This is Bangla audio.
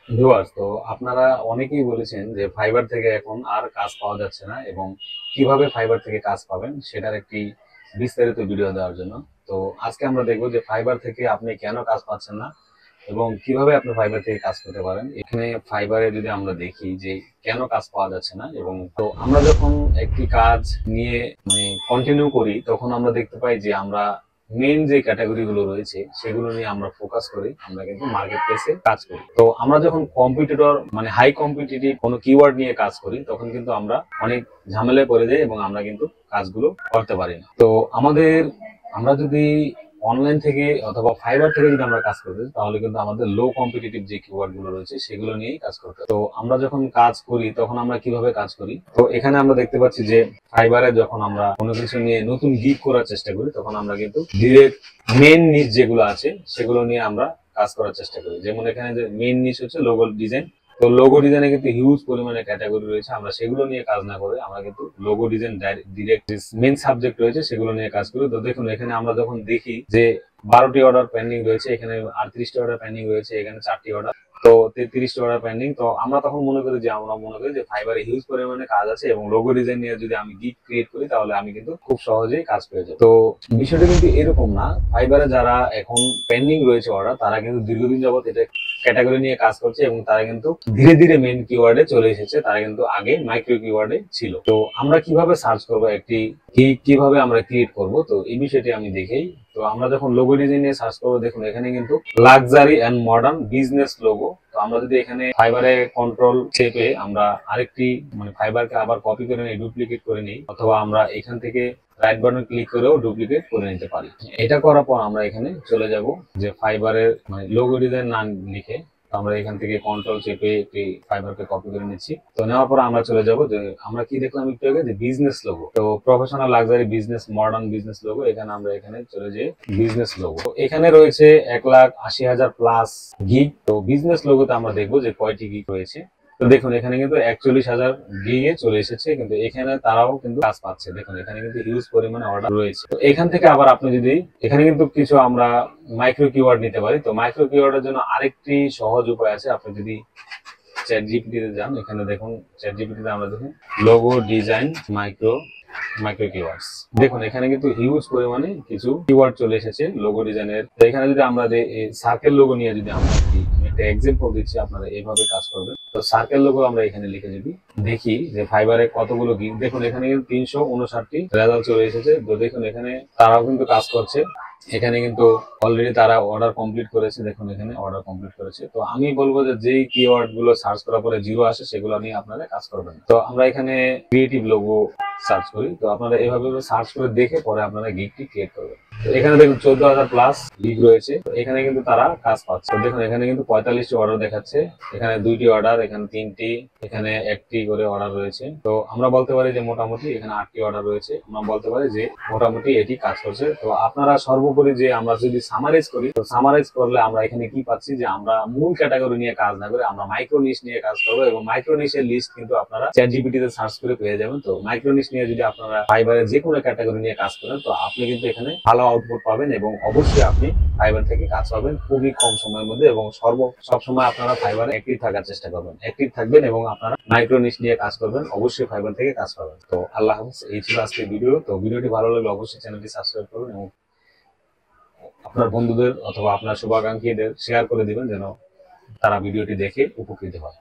ভিউয়ার্স, তো আপনারা অনেকেই বলেছেন যে ফাইবার থেকে এখন আর কাজ পাওয়া যাচ্ছে না এবং কিভাবে ফাইবার থেকে কাজ পাবেন সেটার একটি বিস্তারিত ভিডিও দেওয়ার জন্য। তো আজকে আমরা দেখবো যে ফাইবার থেকে আপনি কেন কাজ পাচ্ছেন না এবং কিভাবে আপনি ফাইবার থেকে কাজ করতে পারেন। এখানে ফাইবারে যদি আমরা দেখি যে কেন কাজ পাওয়া যাচ্ছে না, এবং তো আমরা যখন একটি কাজ নিয়ে কন্টিনিউ করি তখন আমরা দেখতে পাই যে আমরা মেন যে ক্যাটাগরি গুলো রয়েছে সেগুলো নিয়ে আমরা ফোকাস করি, আমরা কিন্তু মার্কেট প্লেসে কাজ করি। তো আমরা যখন কম্পিটিটর হাই কম্পিটিটিভ কোনো কিওয়ার্ড নিয়ে কাজ করি তখন কিন্তু আমরা অনেক ঝামেলায় পড়ে যাই এবং আমরা কিন্তু কাজগুলো করতে পারি না। তো আমরা যদি অনলাইন থেকে অথবা ফাইবার থেকে যদি আমরা কাজ করতে তাহলে কিন্তু আমাদের লো কম্পিটিটিভ যে কিওয়ার্ড গুলো রয়েছে সেগুলো নিয়েই কাজ করতে হবে। তো আমরা যখন কাজ করি তখন আমরা কিভাবে কাজ করি, তো এখানে আমরা দেখতে পাচ্ছি যে ফাইবারে যখন আমরা কোনো কিছু নিয়ে নতুন গিগ করার চেষ্টা করি তখন আমরা কিন্তু ডিরেক্ট মেন নিচ যেগুলো আছে সেগুলো নিয়ে আমরা কাজ করার চেষ্টা করি। যেমন এখানে যে মেন নিচ হচ্ছে লোগো ডিজাইন। তো লোগো ডিজাইনে কিন্তু হিউজ পরিমাণে ক্যাটাগরি রয়েছে, আমরা সেগুলো নিয়ে কাজ না করে আমরা কিন্তু logo design direct main subject রয়েছে সেগুলো নিয়ে কাজ করি। তো দেখুন এখানে আমরা যখন দেখি যে 12টি অর্ডার পেন্ডিং রয়েছে, এখানে 38টি অর্ডার পেন্ডিং রয়েছে, এখানে 4টি অর্ডার, তো 33টি অর্ডার পেন্ডিং। তো আমরা তখন মনে করি যে ফাইবারে হিউজ পরিমাণে কাজ আছে এবং লোগো ডিজাইন নিয়ে যদি আমি গিগ ক্রিয়েট করি তাহলে আমি কিন্তু খুব সহজেই কাজ পেয়ে যাবো। তো বিষয়টা কিন্তু এরকম না। ফাইবারে যারা এখন পেন্ডিং রয়েছে অর্ডার, তারা কিন্তু দীর্ঘদিন যাবত এটা ক্যাটাগরি নিয়ে কাজ করছে এবং তারা কিন্তু ধীরে ধীরে মেন কিওয়ার্ডে চলে এসেছে। তারা কিন্তু আগে মাইক্রো কিওয়ার্ডে ছিল। তো আমরা কিভাবে সার্চ করব, একটি কিভাবে আমরা ক্রিয়েট করব, তো এই বিষয়টি আমি দেখেই। তো আমরা যখন লোগো ডিজাইন নিয়ে সার্চ করবো, দেখুন এখানে কিন্তু luxury and modern business logo. তো আমরা যদি এখানে ফাইবারে কন্ট্রোল চেপে আমরা আরেকটি ফাইবারকে আবার কপি করে নিই, ডুপ্লিকেট করে নিই, অথবা আমরা এখান থেকে রাইট বাটন ক্লিক করেও ডুপ্লিকেট করে নিতে পারি। এটা করার পর আমরা এখানে চলে যাব যে ফাইবারের লোগো ডিজাইন নাম লিখে আমরা এখান থেকে কন্ট্রোল চেপে একটি ফাইবারকে কপি করে নিচ্ছি। তো নেওয়ার পর আমরা চলে যাব যে আমরা কি দেখলাম একটু আগে, যে বিজনেস লোগো। তো professional luxury business modern business logo, এখানে আমরা এখানে চলে যাই বিজনেস লোগো। এখানে রয়েছে 1,80,000 প্লাস গিগ। তো বিজনেস লোগোতে আমরা দেখবো যে কয়টি গিগ রয়েছে। তো দেখুন এখানে কিন্তু 41,000 গিগে চলে এসেছে, কিন্তু এখানে তারাও কিন্তু কাজ পাচ্ছে। দেখুন এখানে কিন্তু হিউজ পরিমাণে অর্ডার রয়েছে। তো এখান থেকে আবার আপনি যদি এখানে কিন্তু কিছু আমরা মাইক্রো কিওয়ার্ড নিতে পারি। তো মাইক্রো কিওয়ার্ডের জন্য আরেকটি সহজ উপায় আছে। আপনি যদি চ্যাট জিপিটিতে যান, এখানে দেখুন চ্যাট জিপিটিতে আমরা দেখুন লোগো ডিজাইন মাইক্রো কিওয়ার্ডস। দেখুন এখানে কিন্তু হিউজ পরিমাণে কিছু কিওয়ার্ড চলে এসেছে লোগো ডিজাইনের। তো এখানে যদি আমরা সার্কেল লোগো নিয়ে যদি আমরা একটা এক্সাম্পল দিচ্ছি, আপনারা এইভাবে কাজ করবেন। তো সার্কেল লোগো আমরা এখানে লিখে যদি দেখি যে ফাইবারে কতগুলো গিগ, দেখুন এখানে কিন্তু 359টি রেজাল্ট চলে এসেছে। তো দেখুন এখানে তারাও কিন্তু কাজ করছে। এখানে কিন্তু অলরেডি তারা অর্ডার কমপ্লিট করেছে। দেখুন এখানে অর্ডার কমপ্লিট করেছে। তো আমি বলবো যে যেই কিওয়ার্ড গুলো সার্চ করার পরে জিরো আসে সেগুলো নিয়ে আপনারা কাজ করবেন। তো আমরা এখানে ক্রিয়েটিভ লোগো সার্চ করি। তো আপনারা এভাবে সার্চ করে দেখে পরে আপনারা গিগটি ক্রিয়েট করবেন। তো এখানে দেখুন 14,000 প্লাস গিগ রয়েছে। তো এখানে কিন্তু তারা কাজ পাচ্ছে। তো দেখুন এখানে কিন্তু 45টি অর্ডার দেখাচ্ছে, এখানে 2টি অর্ডার, এখানে 3টি, এখানে 1টি করে অর্ডার রয়েছে। তো আমরা বলতে পারি যে মোটামুটি এখানে 8টি অর্ডার রয়েছে। আমরা বলতে পারি যে মোটামুটি এটি কাজ করছে। তো আপনারা সর্বোপরি যে আমরা যদি সামারাইজ করি, তো সামারাইজ করলে আমরা এখানে কি পাচ্ছি, যে আমরা মূল ক্যাটাগরি নিয়ে কাজ না করে আমরা মাইক্রো নিশ নিয়ে কাজ করবো, এবং মাইক্রো নিশের লিস্ট কিন্তু আপনারা চ্যাট জিপিটিতে সার্চ করে পেয়ে যাবেন। তো মাইক্রো নিশ নিয়ে যদি আপনারা ফাইবারে যে কোনো ক্যাটাগরি নিয়ে কাজ করেন, তো আপনি কিন্তু এখানে ভালো আউটপুট পাবেন এবং অবশ্যই আপনি ফাইবার থেকে কাজ পাবেন খুবই কম সময়ের মধ্যে। এবং সবসময় আপনারা ফাইবারে অ্যাক্টিভ থাকার চেষ্টা করবেন, অ্যাক্টিভ থাকবেন এবং আপনারা মাইক্রো নিশ নিয়ে কাজ করবেন, অবশ্যই ফাইবার থেকে কাজ পাবেন। তো আল্লাহ হাফেজ, এই ছিল আজকের ভিডিও। তো ভিডিওটি ভালো লাগলে অবশ্যই চ্যানেলটি সাবস্ক্রাইব করুন এবং আপনার বন্ধুদের অথবা আপনার শুভাকাঙ্ক্ষীদের শেয়ার করে দিবেন যেন তারা ভিডিওটি দেখে উপকৃত হয়।